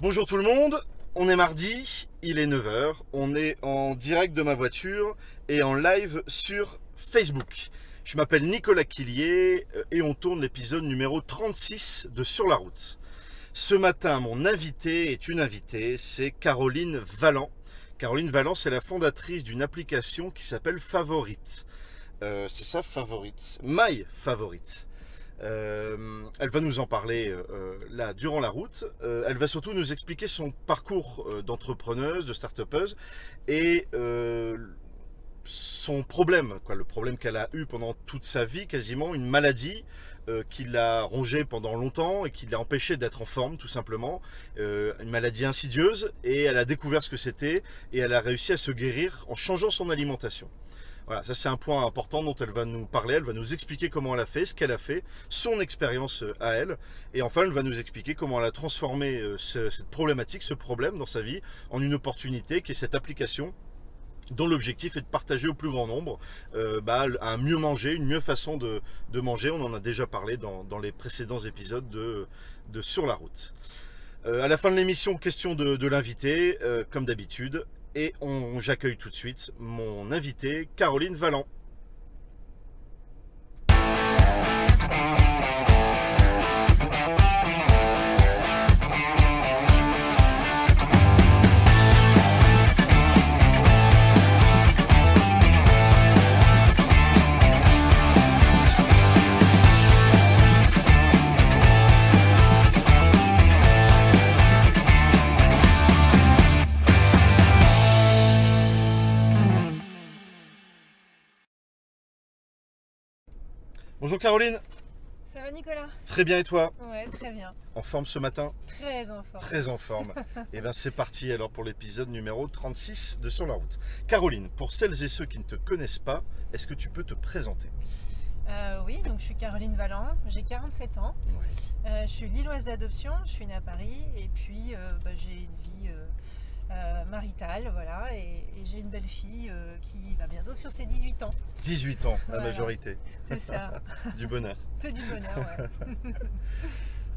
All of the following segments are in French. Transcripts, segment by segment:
Bonjour tout le monde, on est mardi, il est 9 heures, on est en direct de ma voiture et en live sur Facebook. Je m'appelle Nicolas Quillier et on tourne l'épisode numéro 36 de Sur la route. Ce matin, mon invité est une invitée, c'est Caroline Vallant. Caroline Vallant, c'est la fondatrice d'une application qui s'appelle Favorite. C'est ça, Favorite, My Favorite. Elle va nous en parler là durant la route. Elle va surtout nous expliquer son parcours d'entrepreneuse, de start-upeuse et son problème, le problème qu'elle a eu pendant toute sa vie, quasiment une maladie qui l'a rongée pendant longtemps et qui l'a empêchée d'être en forme tout simplement, une maladie insidieuse, et elle a découvert ce que c'était et elle a réussi à se guérir en changeant son alimentation. Voilà, ça c'est un point important dont elle va nous parler, elle va nous expliquer comment elle a fait, ce qu'elle a fait, son expérience à elle, et enfin elle va nous expliquer comment elle a transformé cette problématique, ce problème dans sa vie, en une opportunité qui est cette application dont l'objectif est de partager au plus grand nombre un mieux manger, une mieux façon de manger. On en a déjà parlé dans les précédents épisodes de Sur la route. À la fin de l'émission, question de l'invité, comme d'habitude. Et j'accueille tout de suite mon invité, Caroline Vallant. Bonjour Caroline. Ça va Nicolas? Très bien, et toi? Ouais, très bien. En forme ce matin? Très en forme. Très en forme. Et bien c'est parti alors pour l'épisode numéro 36 de Sur la route. Caroline, pour celles et ceux qui ne te connaissent pas, est-ce que tu peux te présenter? Oui, donc je suis Caroline Vallant, j'ai 47 ans. Ouais. Je suis lilloise d'adoption, je suis née à Paris et puis j'ai une vie maritale, voilà, et j'ai une belle fille qui va bientôt sur ses 18 ans. 18 ans, la Voilà. majorité. C'est ça, Du bonheur. c'est du bonheur, ouais.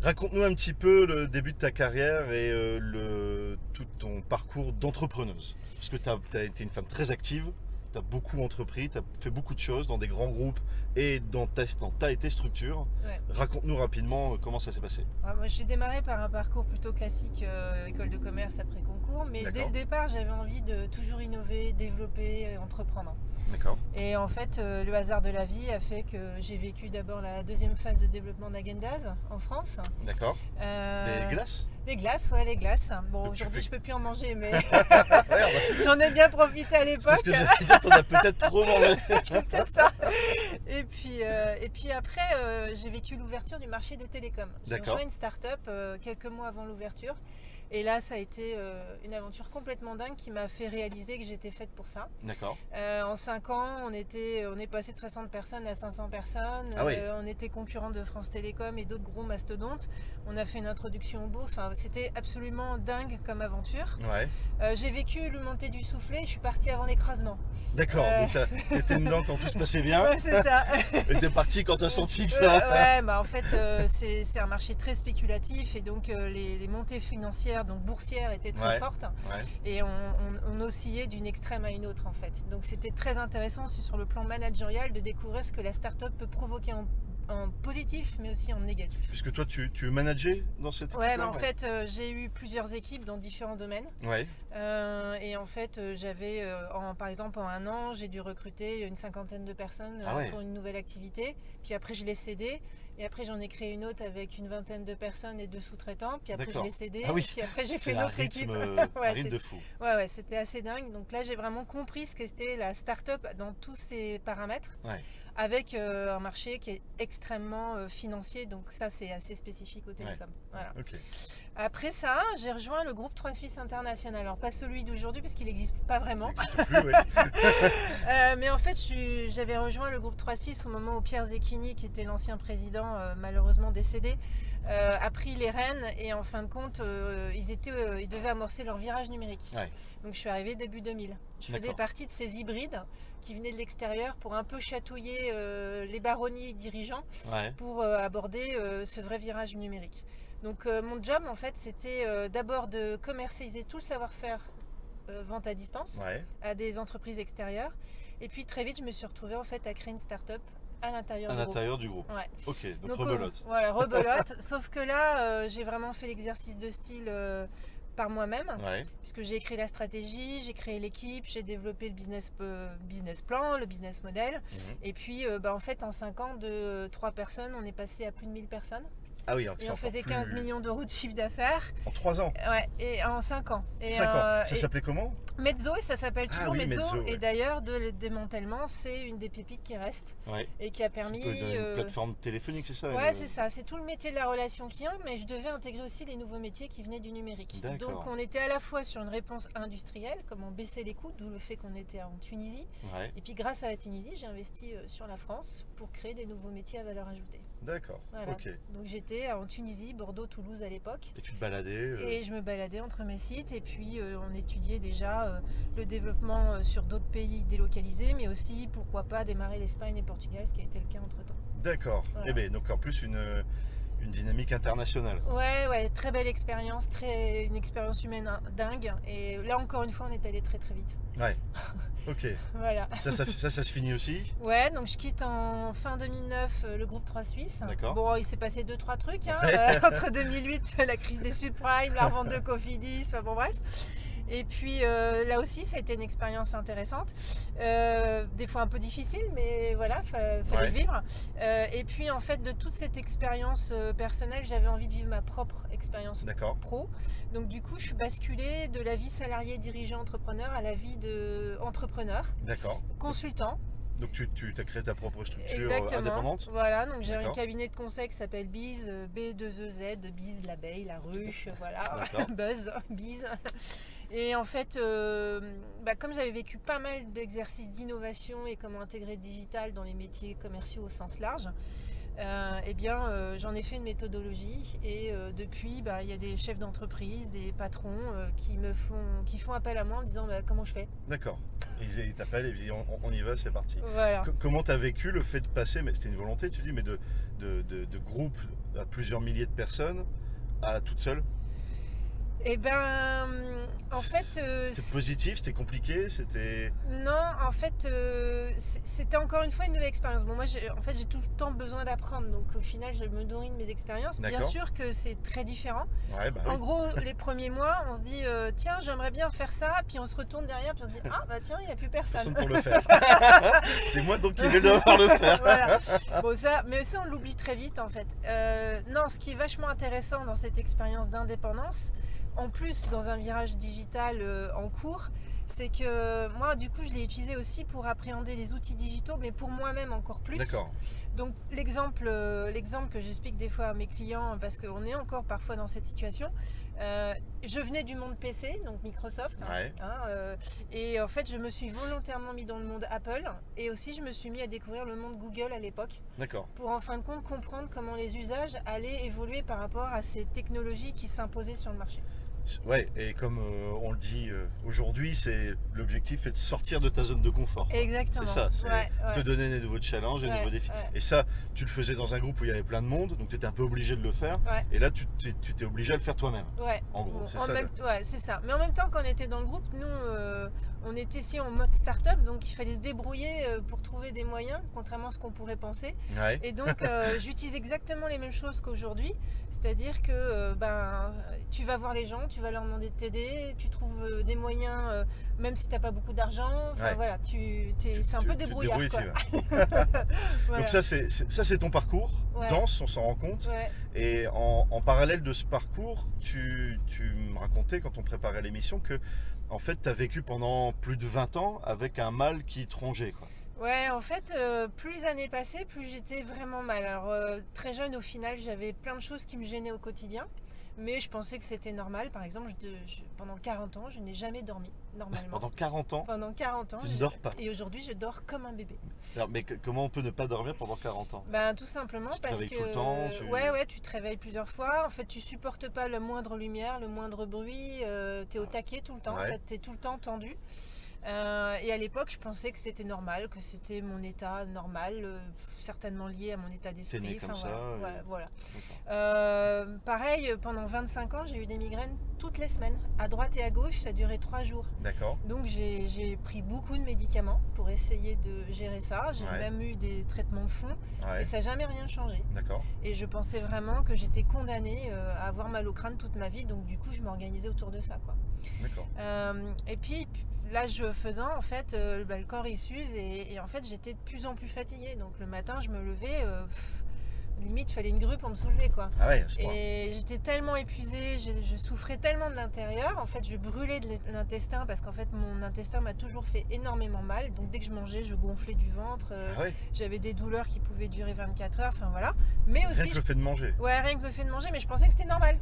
Raconte-nous un petit peu le début de ta carrière et tout ton parcours d'entrepreneuse. Parce que tu as été une femme très active, tu as beaucoup entrepris, tu as fait beaucoup de choses dans des grands groupes et dans ta et tes structures. Ouais. Raconte-nous rapidement comment ça s'est passé. Moi, j'ai démarré par un parcours plutôt classique, école de commerce après concours, mais dès D'accord. le départ, j'avais envie de toujours innover, développer, entreprendre. D'accord. Et en fait, le hasard de la vie a fait que j'ai vécu d'abord la deuxième phase de développement d'Agendaz en France. D'accord. Les glaces? Les glaces, ouais, les glaces. Bon, Donc tu aujourd'hui, fais- je peux plus en manger, mais Merde. j'en ai bien profité à C'est l'époque. ce que j'allais dire, t'en as peut-être trop mangé. C'est peut-être ça. Et puis après, j'ai vécu l'ouverture du marché des télécoms. J'ai D'accord. rejoint une start-up quelques mois avant l'ouverture. Et là, ça a été une aventure complètement dingue qui m'a fait réaliser que j'étais faite pour ça. D'accord. En 5 ans, on est passé de 60 personnes à 500 personnes. Ah oui. On était concurrent de France Télécom et d'autres gros mastodontes. On a fait une introduction en bourse. Enfin, c'était absolument dingue comme aventure. Ouais. J'ai vécu le montée du soufflet. Je suis partie avant l'écrasement. D'accord. Donc t'étais dedans quand tout se passait bien. Ouais, c'est ça. Et t'es parti quand t'as senti que ça. Ouais, bah en fait, c'est un marché très spéculatif et donc les montées financières, donc boursières, étaient très fortes. Ouais. Et on oscillait d'une extrême à une autre en fait. Donc c'était très intéressant aussi sur le plan managérial de découvrir ce que la start-up peut provoquer en positif mais aussi en négatif. Puisque toi tu manageais dans cette équipe. Ouais, bah en fait j'ai eu plusieurs équipes dans différents domaines. Ouais. Et en fait j'avais, par exemple en 1 an, j'ai dû recruter une 50aine de personnes Ah ouais. pour une nouvelle activité. Puis après je l'ai cédé. Et après j'en ai créé une autre avec une 20aine de personnes et 2 sous-traitants. Puis après je D'accord. l'ai cédé. Ah oui. Puis après j'ai C'est fait un l'autre équipe. rythme, Ouais, un rythme de fou. Ouais, c'était assez dingue. Donc là, j'ai vraiment compris ce qu'était la start-up dans tous ses paramètres, Ouais. avec un marché qui est extrêmement financier. Donc ça, c'est assez spécifique au télécom. Voilà. Ok. Après ça, j'ai rejoint le groupe 3 Suisse International. Alors pas celui d'aujourd'hui, parce qu'il n'existe pas vraiment. Il n'existe plus, ouais. Mais en fait, j'avais rejoint le groupe 3 Suisse au moment où Pierre Zecchini, qui était l'ancien président, malheureusement décédé, a pris les rênes et en fin de compte, ils devaient amorcer leur virage numérique. Ouais. Donc je suis arrivée début 2000. Je faisais D'accord. partie de ces hybrides qui venaient de l'extérieur pour un peu chatouiller les baronnies dirigeants Ouais. pour aborder ce vrai virage numérique. Donc mon job en fait c'était d'abord de commercialiser tout le savoir-faire vente à distance Ouais. à des entreprises extérieures. Et puis très vite je me suis retrouvée en fait à créer une start-up à l'intérieur À du groupe. l'intérieur du groupe. Ouais. Ok, donc Donc, rebelote. voilà, rebelote. Sauf que là, j'ai vraiment fait l'exercice de style par moi-même, Ouais. puisque j'ai écrit la stratégie, j'ai créé l'équipe, j'ai développé le business plan, le business model. Mhm. Et puis, en fait, en 5 ans, de 3 personnes, on est passé à plus de 1000 personnes. Ah oui, donc Et c'est on encore faisait plus... 15 millions d'euros de chiffre d'affaires. En 3 ans. Ouais, et en 5 ans. Et, 5 ans. Ça et s'appelait comment? Mezzo, et ça s'appelle Ah toujours oui, Mezzo. Mezzo, Et ouais. d'ailleurs, le démantèlement, c'est une des pépites qui reste Ouais. et qui a C'est permis. une plateforme téléphonique, c'est ça? Ouais, c'est ça, c'est tout le métier de la relation client, mais je devais intégrer aussi les nouveaux métiers qui venaient du numérique. D'accord. Donc on était à la fois sur une réponse industrielle, comment baisser les coûts, d'où le fait qu'on était en Tunisie. Ouais. Et puis grâce à la Tunisie, j'ai investi sur la France pour créer des nouveaux métiers à valeur ajoutée. D'accord. Voilà. Ok. Donc j'étais en Tunisie, Bordeaux, Toulouse à l'époque. Et tu te baladais Et je me baladais entre mes sites et puis on étudiait déjà le développement sur d'autres pays délocalisés, mais aussi pourquoi pas démarrer l'Espagne et le Portugal, ce qui a été le cas entre temps. D'accord. Voilà. Eh bien, donc en plus une dynamique internationale. Ouais, très belle expérience, une expérience humaine dingue. Et là encore une fois, on est allé très très vite. Ouais. Ok. Voilà. Ça se finit aussi. Ouais, donc je quitte en fin 2009 le groupe 3 Suisse. D'accord. Bon, il s'est passé 2-3 trucs. Hein, entre 2008, la crise des subprimes, la revente de Cofidis, enfin bon bref. Et puis là aussi, ça a été une expérience intéressante. Des fois un peu difficile, mais voilà, fallait Ouais. le vivre. Et puis en fait, de toute cette expérience personnelle, j'avais envie de vivre ma propre expérience D'accord. pro. Donc du coup, je suis basculée de la vie salarié, dirigeant, entrepreneur à la vie de entrepreneur, D'accord. consultant. Donc tu as créé ta propre structure Exactement. indépendante. Voilà, donc j'ai un D'accord. cabinet de conseil qui s'appelle Biz, B2EZ, Biz, l'abeille, la ruche, voilà, D'accord. Buzz, Biz. Et en fait, comme j'avais vécu pas mal d'exercices d'innovation et comment intégrer le digital dans les métiers commerciaux au sens large, j'en ai fait une méthodologie et depuis, il y a des chefs d'entreprise, des patrons qui font appel à moi en disant comment je fais. D'accord. Ils t'appellent et ils disent on y va, c'est parti. Voilà. Comment tu as vécu le fait de passer, mais c'était une volonté, tu dis, mais de groupe à plusieurs milliers de personnes à toute seule? Et en fait... C'était positif, c'était compliqué, c'était... Non, en fait, c'était encore une fois une nouvelle expérience. Bon, moi, j'ai tout le temps besoin d'apprendre, donc au final, je me nourris de mes expériences. Bien D'accord. sûr que c'est très différent. Ouais, bah En oui. gros, les premiers mois, on se dit tiens, j'aimerais bien faire ça, puis on se retourne derrière, puis on se dit ah bah tiens, il n'y a plus personne. Personne pour le faire. C'est moi donc qui vais devoir le faire. Voilà. Bon, mais ça, on l'oublie très vite en fait. Non, ce qui est vachement intéressant dans cette expérience d'indépendance, en plus dans un virage digital en cours, c'est que moi, du coup, je l'ai utilisé aussi pour appréhender les outils digitaux, mais pour moi-même encore plus. D'accord. Donc l'exemple que j'explique des fois à mes clients, parce qu'on est encore parfois dans cette situation, je venais du monde PC, donc Microsoft, Ouais. et en fait je me suis volontairement mis dans le monde Apple, et aussi je me suis mis à découvrir le monde Google à l'époque, D'accord. pour en fin de compte comprendre comment les usages allaient évoluer par rapport à ces technologies qui s'imposaient sur le marché. Ouais, et comme on le dit aujourd'hui, l'objectif est de sortir de ta zone de confort. Quoi. Exactement. C'est ça, c'est Ouais. te donner des nouveaux challenges, des nouveaux défis. Ouais. Et ça, tu le faisais dans un groupe où il y avait plein de monde, donc tu étais un peu obligé de le faire. Ouais. Et là, tu t'es obligé à le faire toi-même. Ouais. En gros, Bon, c'est ça. Ouais, c'est ça. Mais en même temps, quand on était dans le groupe, nous, on était ici en mode start-up, donc il fallait se débrouiller pour trouver des moyens, contrairement à ce qu'on pourrait penser. Ouais. Et donc, j'utilise exactement les mêmes choses qu'aujourd'hui, c'est-à-dire que tu vas voir les gens, tu vas leur demander de t'aider, tu trouves des moyens, même si tu n'as pas beaucoup d'argent. Enfin Ouais. voilà, c'est un peu débrouillard. Tu te Quoi. débrouilles, Voilà. Donc ça, c'est ton parcours, Ouais. dense, on s'en rend compte. Ouais. Et en parallèle de ce parcours, tu me racontais quand on préparait l'émission que en fait, tu as vécu pendant plus de 20 ans avec un mal qui te rongeait. Quoi. Ouais, en fait, plus les années passaient, plus j'étais vraiment mal. Alors, très jeune, au final, j'avais plein de choses qui me gênaient au quotidien. Mais je pensais que c'était normal. Par exemple, pendant 40 ans, je n'ai jamais dormi, normalement. Pendant 40 ans, Pendant 40 ans. tu ne dors pas. Et aujourd'hui, je dors comme un bébé. Alors, mais comment on peut ne pas dormir pendant 40 ans? Tout simplement Tu te parce réveilles que... tout le temps, Ouais, tu te réveilles plusieurs fois. En fait, tu supportes pas la moindre lumière, le moindre bruit. T'es au taquet tout le temps. Ouais. En fait, t'es tout le temps tendu. Et à l'époque, je pensais que c'était normal, que c'était mon état normal, certainement lié à mon état T'es né d'esprit. comme ça. Voilà. et- Ouais, voilà. D'accord. Pareil, pendant 25 ans, j'ai eu des migraines toutes les semaines, à droite et à gauche, ça durait 3 jours. D'accord. Donc j'ai pris beaucoup de médicaments pour essayer de gérer ça. J'ai Ouais. même eu des traitements de fond, Ouais. mais ça n'a jamais rien changé. D'accord. Et je pensais vraiment que j'étais condamnée à avoir mal au crâne toute ma vie, donc du coup je m'organisais autour de ça, quoi. D'accord. Et puis l'âge faisant, en fait, le corps il s'use et en fait j'étais de plus en plus fatiguée. Donc le matin je me levais, limite fallait une grue pour me soulever, quoi. Ah ouais, à ce point. Et j'étais tellement épuisée, je souffrais tellement de l'intérieur. En fait, je brûlais de l'intestin parce qu'en fait, mon intestin m'a toujours fait énormément mal. Donc, dès que je mangeais, je gonflais du ventre. Ah ouais. J'avais des douleurs qui pouvaient durer 24 heures. Enfin, voilà. Mais aussi, Rien que le fait de manger. ouais, rien que le fait de manger, mais je pensais que c'était normal.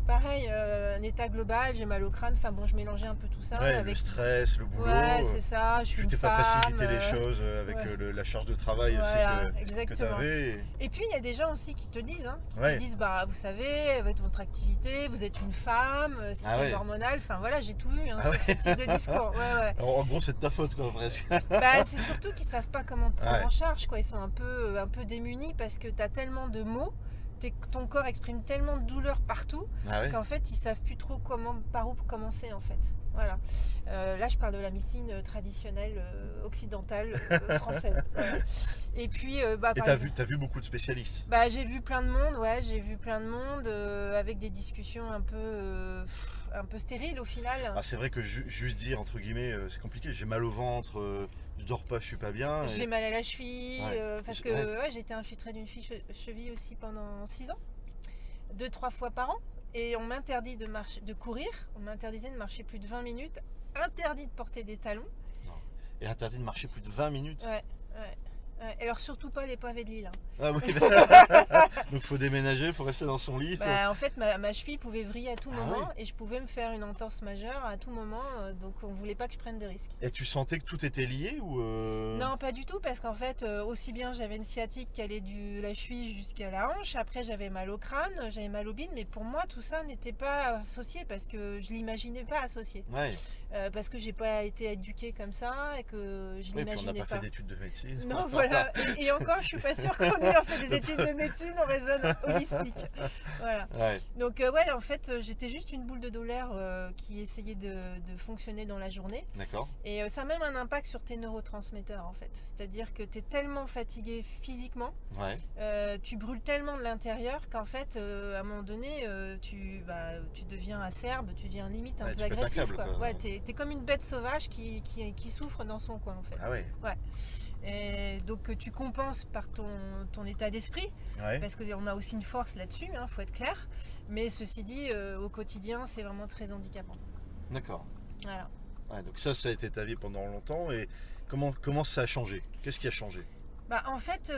Pareil, un état global, j'ai mal au crâne. Enfin, bon, je mélangeais un peu tout ça. Ouais, avec... le stress, le boulot. Ouais, c'est ça. Je suis Tu une t'es femme. pas facilité les choses avec ouais. la charge de travail aussi Voilà, que tu exactement. avais. Et puis il y a des gens aussi qui te disent, Ouais. te disent, bah vous savez, avec votre activité, vous êtes une femme, système ouais. hormonal, enfin voilà, j'ai tout eu, Ah ouais. ce type de discours. Ouais, ouais. Alors, en gros, c'est de ta faute, quoi, presque. Bah, c'est surtout qu'ils savent pas comment te prendre Ouais. en charge, quoi. Ils sont un peu démunis parce que tu as tellement de mots, ton corps exprime tellement de douleur partout Ah ouais. qu'en fait ils savent plus trop par où commencer, en fait. Voilà. Là je parle de la médecine traditionnelle occidentale française. Voilà. Et puis Et par t'as exemple, vu beaucoup de spécialistes. bah, j'ai vu plein de monde, ouais, j'ai vu plein de monde avec des discussions un peu stériles au final. Ah, c'est vrai que juste dire, entre guillemets, c'est compliqué. J'ai mal au ventre, je dors pas, je suis pas bien. J'ai mal à la cheville, Ouais. parce que Ouais. ouais, j'ai été infiltrée d'une cheville aussi pendant 6 ans, 2-3 fois par an. Et on m'interdit de courir, on m'interdisait de marcher plus de 20 minutes, interdit de porter des talons. Et interdit de marcher plus de 20 minutes. Ouais, ouais. Et alors surtout pas les pavés de Lille. Ah oui. Donc faut déménager, faut rester dans son lit. Bah, en fait, ma cheville pouvait vriller à tout Ah moment oui. et je pouvais me faire une entorse majeure à tout moment, donc on voulait pas que je prenne de risques. Et tu sentais que tout était lié ou Non, pas du tout, parce qu'en fait, aussi bien j'avais une sciatique qui allait de la cheville jusqu'à la hanche, après j'avais mal au crâne, j'avais mal au bide, mais pour moi tout ça n'était pas associé parce que je l'imaginais pas associé. Ouais. Parce que j'ai pas été éduquée comme ça et que je Oui, puis on n'a l'imaginais pas fait d'études de médecine. Non, voilà. Et encore, je suis pas sûre qu'en ayant fait des études de médecine, on raisonne holistique. Voilà. Ouais. Donc ouais, en fait, j'étais juste une boule de douleur qui essayait de fonctionner dans la journée. D'accord. Et ça a même un impact sur tes neurotransmetteurs, en fait. C'est-à-dire que tu es tellement fatigué physiquement, Ouais. tu brûles tellement de l'intérieur qu'en fait, à un moment donné, tu deviens acerbe, tu deviens limite un Ouais, peu tu pètes un agressif, câble, quoi. quoi. Ouais, t'es comme une bête sauvage qui souffre dans son coin, en fait. Ah ouais. Et donc tu compenses par ton état d'esprit, Ouais. parce qu'on a aussi une force là-dessus, faut être clair. Mais ceci dit, au quotidien, c'est vraiment très handicapant. D'accord. Voilà. Ouais, donc ça a été ta vie pendant longtemps. Et comment ça a changé? Qu'est-ce qui a changé? Bah, en fait,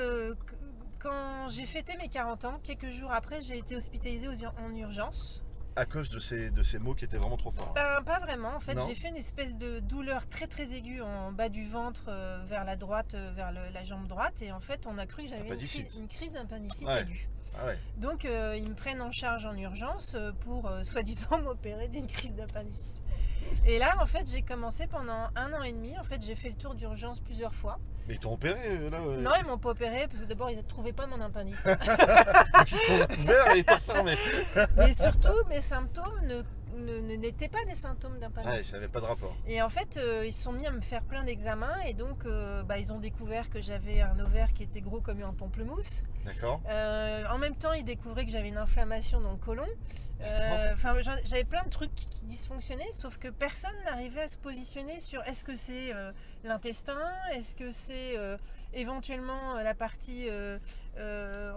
quand j'ai fêté mes 40 ans, quelques jours après, j'ai été hospitalisée en urgence. À cause de ces mots qui étaient vraiment trop forts. Ben, pas vraiment, en fait, Non. j'ai fait une espèce de douleur très très aiguë en bas du ventre, vers la droite, vers la jambe droite, et en fait, on a cru que j'avais Appendicite. une crise d'appendicite Ouais. aiguë. Ah ouais. Donc, ils me prennent en charge en urgence pour soi-disant m'opérer d'une crise d'appendicite. Et là, en fait, j'ai commencé pendant 1 an et demi. En fait, j'ai fait le tour d'urgence plusieurs fois. Mais ils t'ont opéré là Non, ils m'ont pas opéré parce que d'abord, ils ne trouvaient pas mon appendicite. Donc ils t'ont ouvert et ils t'ont fermé. Mais surtout, mes symptômes n'étaient pas des symptômes Ouais, d'appendicite. ça n'avait pas de rapport. Et en fait, ils se sont mis à me faire plein d'examens et donc ils ont découvert que j'avais un ovaire qui était gros comme un pamplemousse. D'accord. En même temps, ils découvraient que j'avais une inflammation dans le côlon. Enfin, j'avais plein de trucs qui dysfonctionnaient, sauf que personne n'arrivait à se positionner sur est-ce que c'est l'intestin, est-ce que c'est éventuellement la partie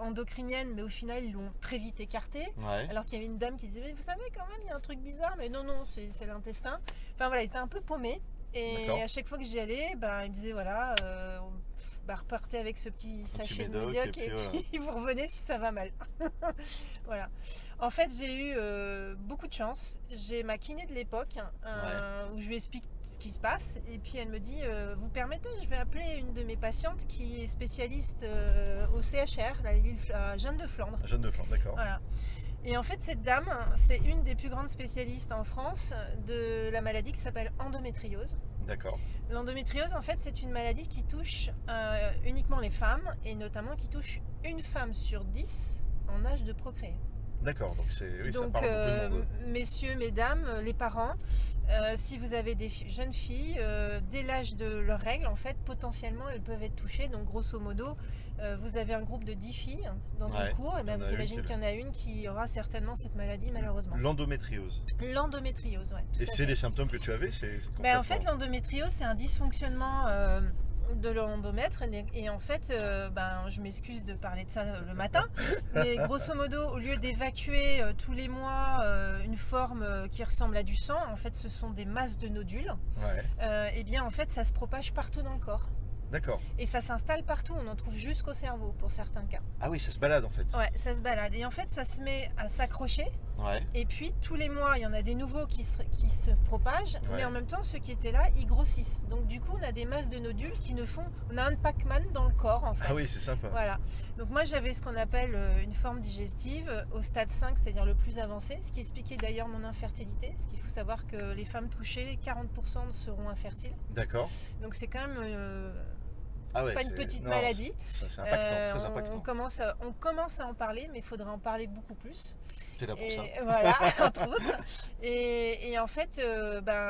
endocrinienne, mais au final, ils l'ont très vite écarté. Ouais. Alors qu'il y avait une dame qui disait mais vous savez quand même il y a un truc bizarre, mais non c'est l'intestin. Enfin voilà, ils étaient un peu paumés et D'accord. à chaque fois que j'y allais, ils me disaient voilà repartez avec ce petit sachet de médoc, médoc et et puis, puis vous revenez si ça va mal. Voilà. En fait j'ai eu beaucoup de chance. J'ai ma kiné de l'époque où je lui explique ce qui se passe et puis elle me dit vous permettez, je vais appeler une de mes patientes qui est spécialiste au CHR, à Jeanne de Flandre. Jeanne de Flandre, d'accord. Voilà. Et en fait, cette dame, c'est une des plus grandes spécialistes en France de la maladie qui s'appelle endométriose. D'accord. L'endométriose, en fait, c'est une maladie qui touche uniquement les femmes et notamment qui touche une femme sur 10 en âge de procréer. D'accord, donc ça Donc, parle beaucoup de monde. messieurs, mesdames, les parents, si vous avez des jeunes filles, dès l'âge de leurs règles, en fait, potentiellement, elles peuvent être touchées. Donc, grosso modo, vous avez un groupe de 10 filles dans Ouais, une cour, et il y en vous a une imaginez qui- qu'il y en a une qui aura certainement cette maladie, malheureusement. L'endométriose. L'endométriose, ouais. Tout Et à c'est fait. les symptômes que tu avais, c'est En fait, concrètement. l'endométriose, c'est un dysfonctionnement de l'endomètre. Et en fait, je m'excuse de parler de ça le matin, mais grosso modo, au lieu d'évacuer tous les mois une forme qui ressemble à du sang, en fait, ce sont des masses de nodules. Ouais, Et bien, en fait, ça se propage partout dans le corps. d'accord. Et ça s'installe partout, on en trouve jusqu'au cerveau pour certains cas. Ah oui, ça se balade en fait. Ouais, ça se balade. Et en fait, ça se met à s'accrocher. Ouais, Et puis tous les mois, il y en a des nouveaux qui se propagent, Ouais. mais en même temps, ceux qui étaient là, ils grossissent. Donc du coup, on a des masses de nodules qui ne font... On a un Pac-Man dans le corps, en fait. ah oui, c'est sympa. Voilà. Donc moi, j'avais ce qu'on appelle une forme digestive au stade 5, c'est-à-dire le plus avancé, ce qui expliquait d'ailleurs mon infertilité. Parce qu'il faut savoir que les femmes touchées, 40% seront infertiles. D'accord. Donc c'est quand même... Ah ouais, pas une c'est- petite non, maladie. C'est impactant, très On impactant. commence à en parler, mais il faudrait en parler beaucoup plus. T'es là pour Et ça. voilà, entre autres. Et en fait,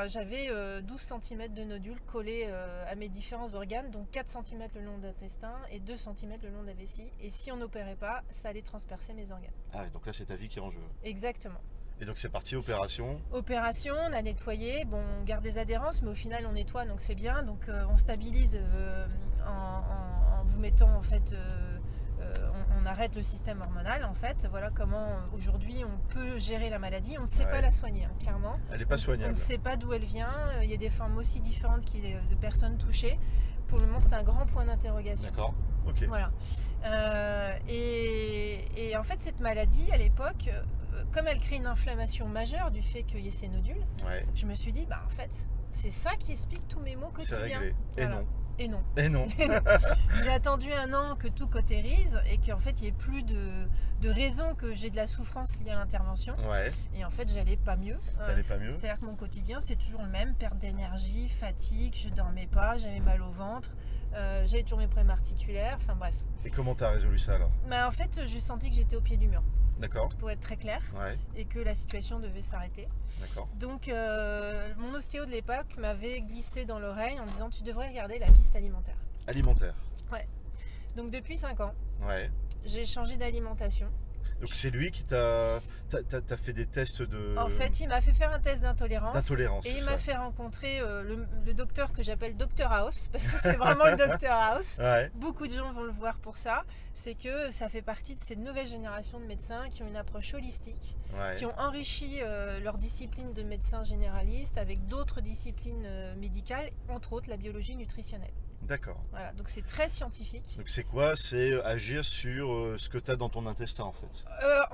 j'avais 12 cm de nodules collés à mes différents organes, donc 4 cm le long de l'intestin et 2 cm le long de la vessie. Et si on n'opérait pas, ça allait transpercer mes organes. Ah ouais, donc là c'est ta vie qui est en jeu. Exactement. Et donc c'est parti, opération. Opération, on a nettoyé, bon, on garde des adhérences, mais au final on nettoie, donc c'est bien. Donc on stabilise en vous mettant en fait, on arrête le système hormonal en fait. Voilà comment aujourd'hui on peut gérer la maladie. On ne sait Ouais. pas la soigner, hein, clairement. Elle est pas On soignable. ne sait pas d'où elle vient. Il y a des formes aussi différentes de personnes touchées. Pour le moment, c'est un grand point d'interrogation. D'accord. Ok. Voilà. Et en fait, cette maladie, à l'époque, comme elle crée une inflammation majeure du fait qu'il y ait ces nodules, Ouais. je me suis dit, en fait, c'est ça qui explique tous mes maux C'est quotidiens. réglé. Et Voilà. non. Et non. Et non. J'ai attendu 1 an que tout cautérise et qu'en fait, il n'y ait plus de raison que j'ai de la souffrance liée à l'intervention. Ouais. Et en fait, j'allais pas mieux. T'allais pas mieux. C'est-à-dire que mon quotidien, c'est toujours le même. Perte d'énergie, fatigue, je dormais pas, j'avais mal au ventre, j'avais toujours mes problèmes articulaires, enfin bref. Et comment t'as résolu ça alors? En fait, j'ai senti que j'étais au pied du mur, D'accord. pour être très clair, Ouais. et que la situation devait s'arrêter. D'accord. Donc, mon ostéo de l'époque m'avait glissé dans l'oreille en me disant, tu devrais regarder la piste alimentaire. Alimentaire. Donc, depuis 5 ans, Ouais. j'ai changé d'alimentation. Donc c'est lui qui t'as fait des tests de. En fait, il m'a fait faire un test d'intolérance. D'intolérance, Et c'est il ça. m'a fait rencontrer le docteur que j'appelle Dr House, parce que c'est vraiment le Dr House. Ouais. Beaucoup de gens vont le voir pour ça. C'est que ça fait partie de ces nouvelles générations de médecins qui ont une approche holistique, Ouais. qui ont enrichi leur discipline de médecins généralistes avec d'autres disciplines médicales, entre autres la biologie nutritionnelle. D'accord. Voilà, donc c'est très scientifique. Donc c'est quoi? C'est agir sur ce que tu as dans ton intestin en fait.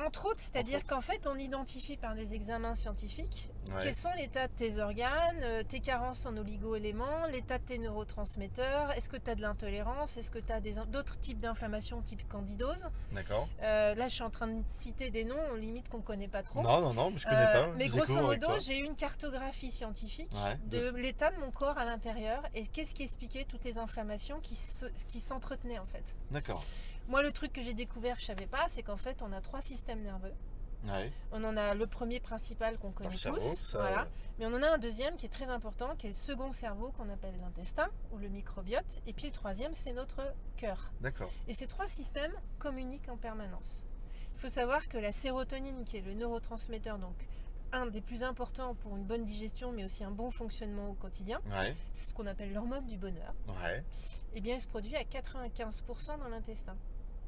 Entre autres, c'est-à-dire Entre qu'en fait, on identifie par des examens scientifiques Ouais. quels sont l'état de tes organes, tes carences en oligo-éléments, l'état de tes neurotransmetteurs, est-ce que tu as de l'intolérance, est-ce que tu as d'autres types d'inflammation type candidose. D'accord. Là, je suis en train de citer des noms, limite qu'on ne connaît pas trop. Non, mais je connais pas. Mais Je découvre grosso avec modo, toi. j'ai eu une cartographie scientifique Ouais, de l'état de mon corps à l'intérieur et qu'est-ce qui expliquait toutes les inflammations qui s'entretenaient en fait. D'accord. Moi, le truc que j'ai découvert, je ne savais pas, c'est qu'en fait, on a 3 systèmes nerveux. Ouais. On en a le premier principal qu'on Dans connaît le cerveau, tous, ça. voilà. Mais on en a un deuxième qui est très important, qui est le second cerveau qu'on appelle l'intestin ou le microbiote. Et puis le troisième, c'est notre cœur. D'accord. Et ces 3 systèmes communiquent en permanence. Il faut savoir que la sérotonine, qui est le neurotransmetteur, donc un des plus importants pour une bonne digestion, mais aussi un bon fonctionnement au quotidien, Ouais. c'est ce qu'on appelle l'hormone du bonheur. Ouais. Eh bien, il se produit à 95% dans l'intestin.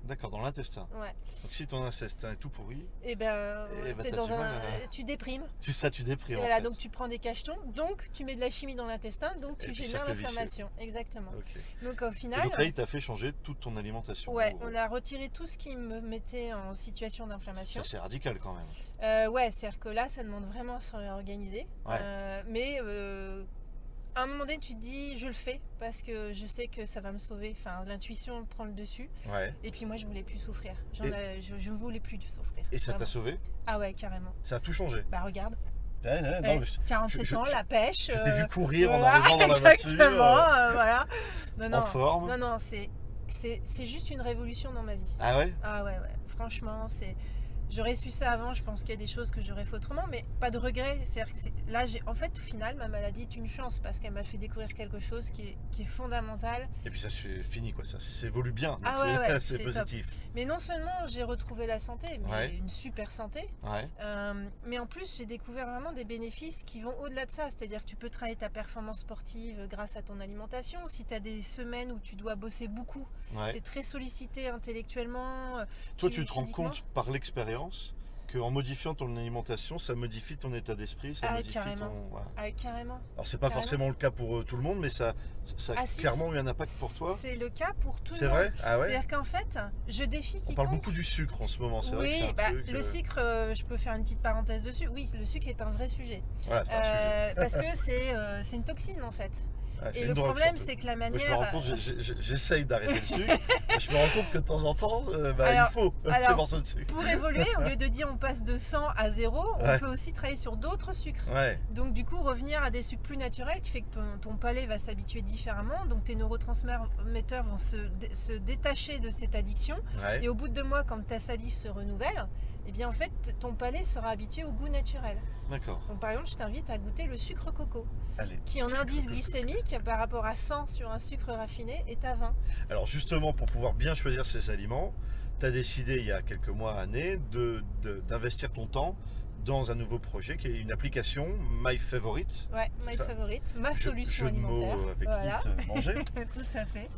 D'accord, dans l'intestin. Ouais. Donc si ton intestin est tout pourri, Et ben, t'es t'as dans du mal à- tu déprimes. tu déprimes Et en voilà, fait. donc tu prends des cachetons, donc tu mets de la chimie dans l'intestin, donc Et tu puis génères cercle vicieux. l'inflammation. Exactement. Ok. Donc au Et final, donc là, il t'a fait changer toute ton alimentation. ouais, en gros. on a retiré tout ce qui me mettait en situation d'inflammation. Ça, c'est radical quand même. Ouais, c'est-à-dire que là, ça demande vraiment à se réorganiser. Ouais. Mais à un moment donné, tu te dis, je le fais parce que je sais que ça va me sauver. Enfin, l'intuition prend le dessus. Ouais. Et puis moi, je voulais plus souffrir. Et- Je ne voulais plus souffrir. Et ça t'a Vraiment. sauvé? Ah ouais, carrément. Ça a tout changé. Bah regarde, Non, mais 47 ans, la pêche. je t'ai vu courir en voilà, arrivant dans la voiture, exactement, voilà. Non, en forme. Non, c'est juste une révolution dans ma vie. Ah ouais? Ah ouais. Franchement, j'aurais su ça avant, je pense qu'il y a des choses que j'aurais fait autrement, mais pas de regret. C'est-à-dire que là, en fait, au final, ma maladie est une chance parce qu'elle m'a fait découvrir quelque chose qui est fondamental. Et puis ça se fait fini, quoi. Ça s'évolue bien. Donc Ah ouais, c'est positif. Mais non seulement j'ai retrouvé la santé, mais Ouais. une super santé, Ouais. mais en plus j'ai découvert vraiment des bénéfices qui vont au-delà de ça. C'est-à-dire que tu peux travailler ta performance sportive grâce à ton alimentation. Si tu as des semaines où tu dois bosser beaucoup, Ouais. tu es très sollicité intellectuellement. Toi, tu te rends physiquement. compte par l'expérience qu'en modifiant ton alimentation, ça modifie ton état d'esprit, ça Ah, modifie carrément. ton. Voilà. Ah, carrément. Alors, c'est pas Carrément. forcément le cas pour tout le monde, mais ça a Ah, si, clairement eu un impact pour toi. C'est le cas pour tout le C'est monde. vrai? Ah ouais? C'est-à-dire qu'en fait, je défie On quiconque. parle beaucoup du sucre en ce moment, c'est vrai que Oui, c'est un truc. le sucre, je peux faire une petite parenthèse dessus. Oui, le sucre est un vrai sujet. Voilà, c'est un sujet. Parce que c'est une toxine en fait. Ah, c'est Et une le drogue, problème, surtout. c'est que la Moi, manière. je me rends compte, j'essaye d'arrêter le sucre, mais je me rends compte que de temps en temps, Alors- il faut ces alors, morceaux de sucre. Pour évoluer, au lieu de dire on passe de 100 à 0, Ouais. on peut aussi travailler sur d'autres sucres. Ouais, Donc du coup, revenir à des sucres plus naturels qui fait que ton palais va s'habituer différemment. Donc tes neurotransmetteurs vont se détacher de cette addiction. ouais, Et au bout de 2 mois, quand ta salive se renouvelle, eh bien en fait, ton palais sera habitué au goût naturel. d'accord. Donc par exemple, je t'invite à goûter le sucre coco, Allez. qui en sucre indice coco. glycémique par rapport à 100 sur un sucre raffiné est à 20. Alors justement, pour pouvoir bien choisir ces aliments, tu as décidé il y a quelques mois, années, d'investir ton temps dans un nouveau projet qui est une application My Favorite. Ouais, C'est my ça. favorite, ma Jeu solution de mots alimentaire. avec Voilà. Eat, manger. Tout à fait.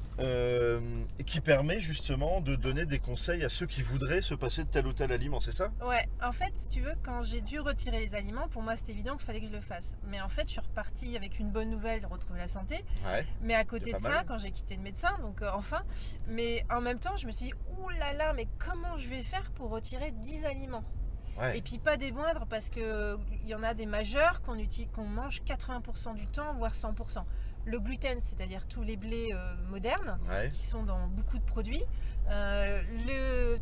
Et qui permet justement de donner des conseils à ceux qui voudraient se passer de tel ou tel aliment, c'est ça? Ouais, en fait, si tu veux, quand j'ai dû retirer les aliments, pour moi c'était évident qu'il fallait que je le fasse. Mais en fait, je suis repartie avec une bonne nouvelle, retrouver la santé. Ouais. Mais à côté C'est de pas ça, mal. quand j'ai quitté le médecin, donc enfin, mais en même temps, je me suis dit, ouh là là, mais comment je vais faire pour retirer 10 aliments? Ouais. Et puis pas des moindres, parce que il y en a des majeurs qu'on mange 80% du temps, voire 100%. Le gluten, c'est-à-dire tous les blés modernes, Ouais. qui sont dans beaucoup de produits.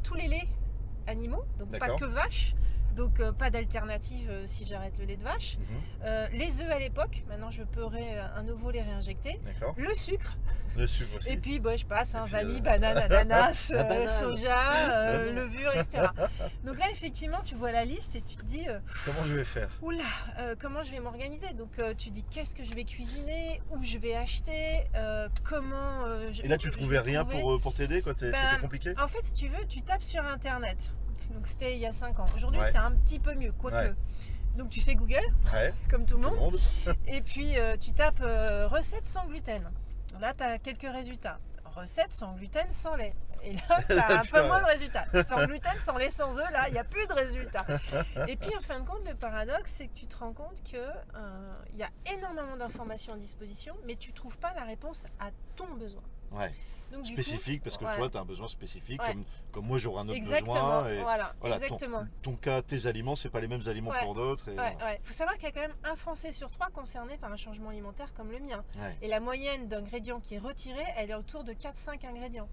Tous les laits animaux, donc pas D'accord. que vaches, donc pas d'alternative si j'arrête le lait de vache. Mhm. Les œufs à l'époque, maintenant je pourrais à nouveau les réinjecter. D'accord. Le sucre, Le sucre aussi. et puis je passe, Et puis, vanille, banane, ananas, la banane. soja, Banane. levure, etc. Donc là effectivement tu vois la liste et tu te dis Comment je vais faire? oula, comment je vais m'organiser? Donc tu dis qu'est-ce que je vais cuisiner, où je vais acheter, comment. Et là, tu je trouvais vais rien trouver. pour t'aider, quoi? C'était Ben, compliqué? En fait, si tu veux, tu tapes sur internet. Donc c'était il y a 5 ans. Aujourd'hui, Ouais. c'est un petit peu mieux, quoique. Ouais. Donc tu fais Google, Ouais, comme tout le tout le monde, monde. et puis tu tapes recettes sans gluten. Là, tu as quelques résultats. Recettes sans gluten, sans lait. Et là, tu as un peu moins de résultats. Sans gluten, sans lait, sans œufs, là, il n'y a plus de résultats. Et puis, en fin de compte, le paradoxe, c'est que tu te rends compte qu'il y a énormément d'informations à disposition, mais tu ne trouves pas la réponse à ton besoin. Ouais. Donc, du coup, Spécifique, parce que ouais. toi, tu as un besoin spécifique, Ouais. comme moi, j'aurai un autre Exactement, besoin. Et voilà, voilà, exactement. ton cas, tes aliments, c'est pas les mêmes aliments Ouais. pour d'autres. Et, Ouais. Faut savoir qu'il y a quand même un Français sur 3 concerné par un changement alimentaire comme le mien. Ouais. Et la moyenne d'ingrédients qui est retirée, elle est autour de 4-5 ingrédients.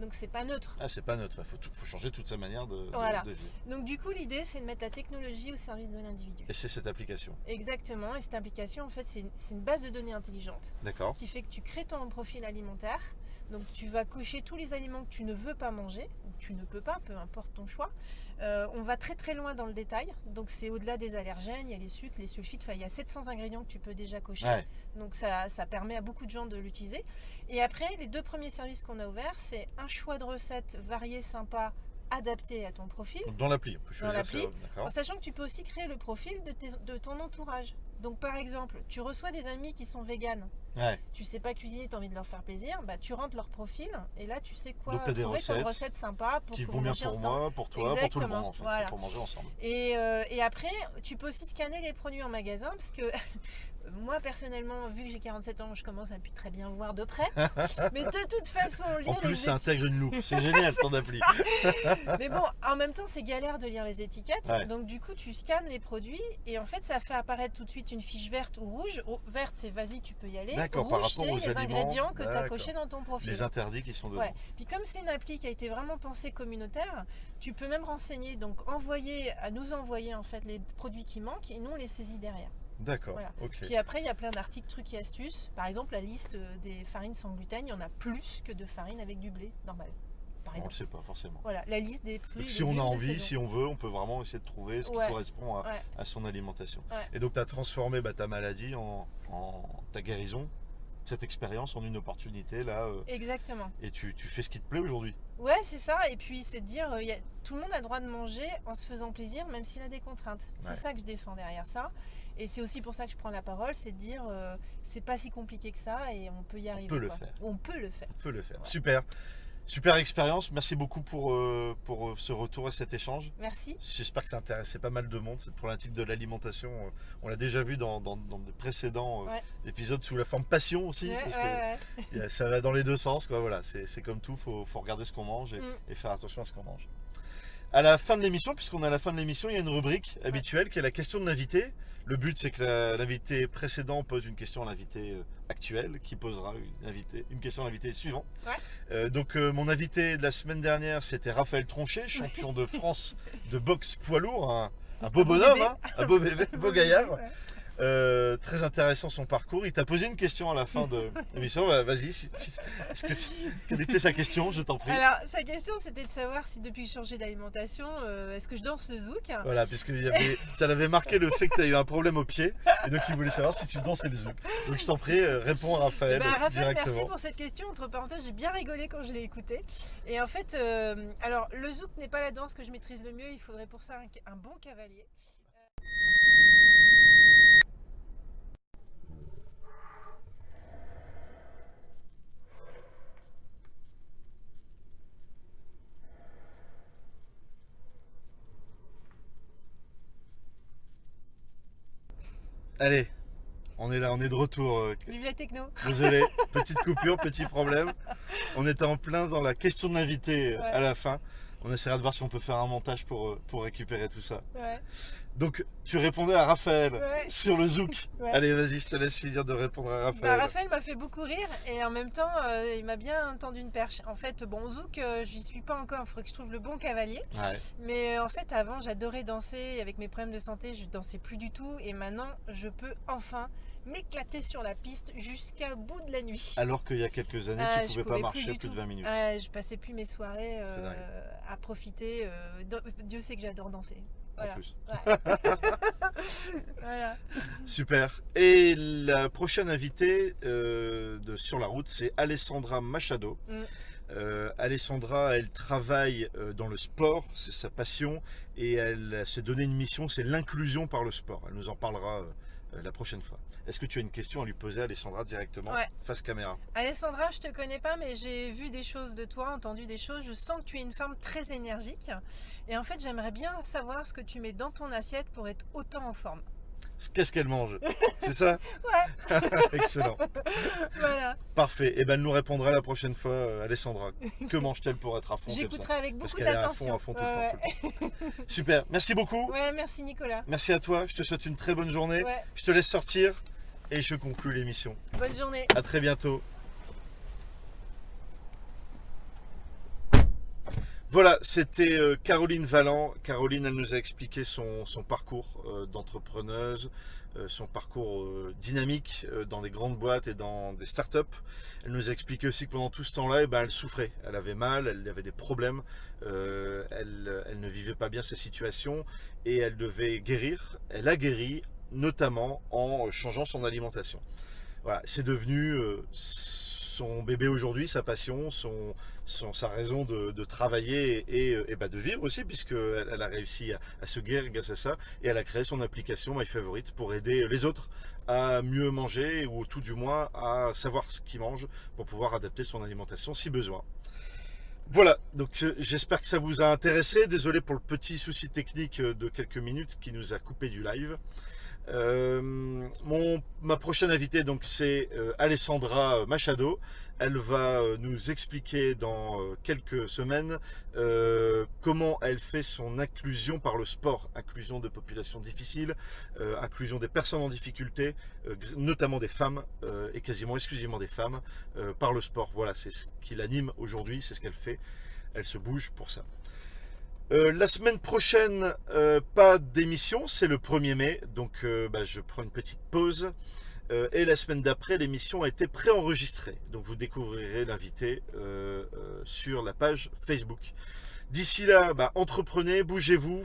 Donc c'est pas neutre. Ah, c'est pas neutre. Il faut changer toute sa manière Voilà. de vivre. Donc du coup, l'idée, c'est de mettre la technologie au service de l'individu. Et c'est cette application. Exactement. Et cette application, en fait, c'est une base de données intelligente D'accord. qui fait que tu crées ton profil alimentaire. Donc tu vas cocher tous les aliments que tu ne veux pas manger, ou que tu ne peux pas, peu importe ton choix. On va très très loin dans le détail. Donc c'est au-delà des allergènes, il y a les sucres, les sulfites, enfin il y a 700 ingrédients que tu peux déjà cocher. Ouais. Donc ça permet à beaucoup de gens de l'utiliser. Et après, les 2 premiers services qu'on a ouverts, c'est un choix de recettes variées, sympas, adaptées à ton profil. Donc dans l'appli, on peut choisir l'appli. ça. D'accord. En sachant que tu peux aussi créer le profil de ton entourage. Donc par exemple, tu reçois des amis qui sont véganes. Ouais. Tu sais pas cuisiner, tu as envie de leur faire plaisir, bah, tu rentres leur profil et là tu sais quoi Donc, t'as des trouver comme recettes recette sympa pour Qui qu'on vont bien mange pour ensemble. moi, pour toi, pour tout le Exactement, monde en fait, voilà. pour manger ensemble. Et après, tu peux aussi scanner les produits en magasin parce que moi personnellement, vu que j'ai 47 ans, je commence à plus très bien voir de près. Mais de toute façon, lire En plus, les ça intègre une loupe. C'est génial ton appli. Mais bon, en même temps, c'est galère de lire les étiquettes. Ouais. Donc, du coup, tu scannes les produits et en fait, ça fait apparaître tout de suite mettre une fiche verte ou rouge. Verte, c'est vas-y, tu peux y aller. D'accord, Rouge, par rapport c'est aux les aliments. ingrédients que tu as D'accord. cochés dans ton profil. Les interdits qui sont dedans. Ouais. Puis comme c'est une appli qui a été vraiment pensée communautaire, tu peux même renseigner, donc nous envoyer en fait les produits qui manquent et nous on les saisit derrière. D'accord, Voilà. ok. Puis après il y a plein d'articles, trucs et astuces. Par exemple la liste des farines sans gluten, il y en a plus que de farine avec du blé normal. Par On ne le exemple. sait pas forcément. Voilà, la liste des fruits. Donc, et si on a légumes de envie, saison. si on veut, on peut vraiment essayer de trouver ce qui Ouais. correspond Ouais. à son alimentation. Ouais. Et donc tu as transformé ta maladie en ta guérison, cette expérience en une opportunité là, Exactement. et tu fais ce qui te plaît aujourd'hui. Ouais, c'est ça. Et puis c'est de dire, tout le monde a le droit de manger en se faisant plaisir, même s'il a des contraintes. Ouais. C'est ça que je défends derrière ça. Et c'est aussi pour ça que je prends la parole, c'est de dire, c'est pas si compliqué que ça et on peut y arriver. peut le quoi. faire. On peut le faire. On peut le faire. Ouais. Super. Super expérience. Merci beaucoup pour ce retour et cet échange. Merci. J'espère que ça intéressait pas mal de monde, cette problématique de l'alimentation. On l'a déjà vu dans des précédents Ouais. épisodes sous la forme passion aussi. Ouais, parce ouais, que ça va dans les deux sens. Quoi. Voilà, c'est comme tout, faut regarder ce qu'on mange Mm. et faire attention à ce qu'on mange. À la fin de l'émission, puisqu'on est à la fin de l'émission, il y a une rubrique habituelle qui est la question de l'invité. Le but, c'est que l'invité précédent pose une question à l'invité actuel, qui posera une question à l'invité suivant. Ouais. Donc, mon invité de la semaine dernière, c'était Raphaël Tronchet, champion de France de boxe poids lourd, un beau bonhomme, bébé. hein, un beau bébé, beau gaillard. Ouais. Très intéressant son parcours. Il t'a posé une question à la fin de l'émission. Vas-y, quelle était sa question? Je t'en prie. Alors, sa question, c'était de savoir si depuis que j'ai changé d'alimentation, est-ce que je danse le zouk? Voilà, puisque ça l'avait marqué le fait que tu as eu un problème au pied. Et donc, il voulait savoir si tu dansais le zouk. Donc, je t'en prie, réponds à Raphaël, Raphaël, directement. merci pour cette question. Entre parenthèses, j'ai bien rigolé quand je l'ai écoutée. Et en fait, alors le zouk n'est pas la danse que je maîtrise le mieux. Il faudrait pour ça un bon cavalier. Allez, on est là, on est de retour. Vive la techno. Désolé, petite coupure, petit problème. On était en plein dans la question de l'invité Ouais. à la fin. On essaiera de voir si on peut faire un montage pour récupérer tout ça. Ouais. Donc, tu répondais à Raphaël Ouais. sur le zouk. Ouais. Allez, vas-y, je te laisse finir de répondre à Raphaël. Raphaël m'a fait beaucoup rire et en même temps, il m'a bien tendu une perche. En fait, bon, au zouk, j'y suis pas encore. Il faudrait que je trouve le bon cavalier. Ouais. Mais en fait, avant, j'adorais danser. Avec mes problèmes de santé, je dansais plus du tout. Et maintenant, je peux enfin m'éclater sur la piste jusqu'à bout de la nuit. Alors qu'il y a quelques années, Ah, tu je pouvais pas pouvais marcher plus du plus de tout. 20 minutes. Je passais plus mes soirées C'est dingue. à profiter. Dieu sait que j'adore danser. Voilà. En plus. Voilà. Super. Et la prochaine invitée Sur la route, c'est Alessandra Machado. Mm. Alessandra, elle travaille dans le sport, c'est sa passion, et elle s'est donné une mission, c'est l'inclusion par le sport. Elle nous en parlera la prochaine fois. Est-ce que tu as une question à lui poser, Alessandra, directement, Ouais. face caméra? Alessandra, je te connais pas, mais j'ai vu des choses de toi, entendu des choses. Je sens que tu es une femme très énergique. Et en fait, j'aimerais bien savoir ce que tu mets dans ton assiette pour être autant en forme. Qu'est-ce qu'elle mange? C'est ça? Ouais. Excellent. Voilà. Parfait. Et ben, elle nous répondra la prochaine fois, Alessandra. Que mange-t-elle pour être à fond comme ça? J'écouterai avec Parce beaucoup qu'elle est à d'attention. fond tout le temps. Ouais, tout le temps. Super. Merci beaucoup. ouais, merci Nicolas. Merci à toi. Je te souhaite une très bonne journée. Ouais, Je te laisse sortir et je conclue l'émission. bonne journée. À très bientôt. Voilà, c'était Caroline Valland. Caroline, elle nous a expliqué son parcours d'entrepreneuse, son parcours dynamique dans des grandes boîtes et dans des startups. Elle nous a expliqué aussi que pendant tout ce temps-là, elle souffrait. Elle avait mal, elle avait des problèmes, elle ne vivait pas bien sa situation et elle devait guérir. Elle a guéri, notamment en changeant son alimentation. Voilà, c'est devenu son bébé aujourd'hui, sa passion, sa raison de travailler et de vivre aussi, puisqu'elle a réussi à se guérir grâce à ça, et elle a créé son application My Favorite pour aider les autres à mieux manger, ou tout du moins à savoir ce qu'ils mangent pour pouvoir adapter son alimentation si besoin. Voilà, donc j'espère que ça vous a intéressé. Désolé pour le petit souci technique de quelques minutes qui nous a coupé du live. Ma prochaine invitée, donc, c'est Alessandra Machado. Elle va nous expliquer dans quelques semaines comment elle fait son inclusion par le sport, inclusion de populations difficiles, inclusion des personnes en difficulté, notamment des femmes et quasiment exclusivement des femmes par le sport. Voilà, c'est ce qui l'anime aujourd'hui, c'est ce qu'elle fait. Elle se bouge pour ça. La semaine prochaine, pas d'émission, c'est le 1er mai, donc je prends une petite pause. Et la semaine d'après, l'émission a été préenregistrée. Donc vous découvrirez l'invité sur la page Facebook. D'ici là, entreprenez, bougez-vous,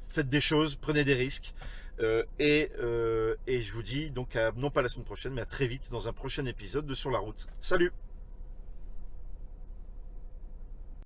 faites des choses, prenez des risques. Et je vous dis donc non pas la semaine prochaine, mais à très vite dans un prochain épisode de Sur la route. Salut!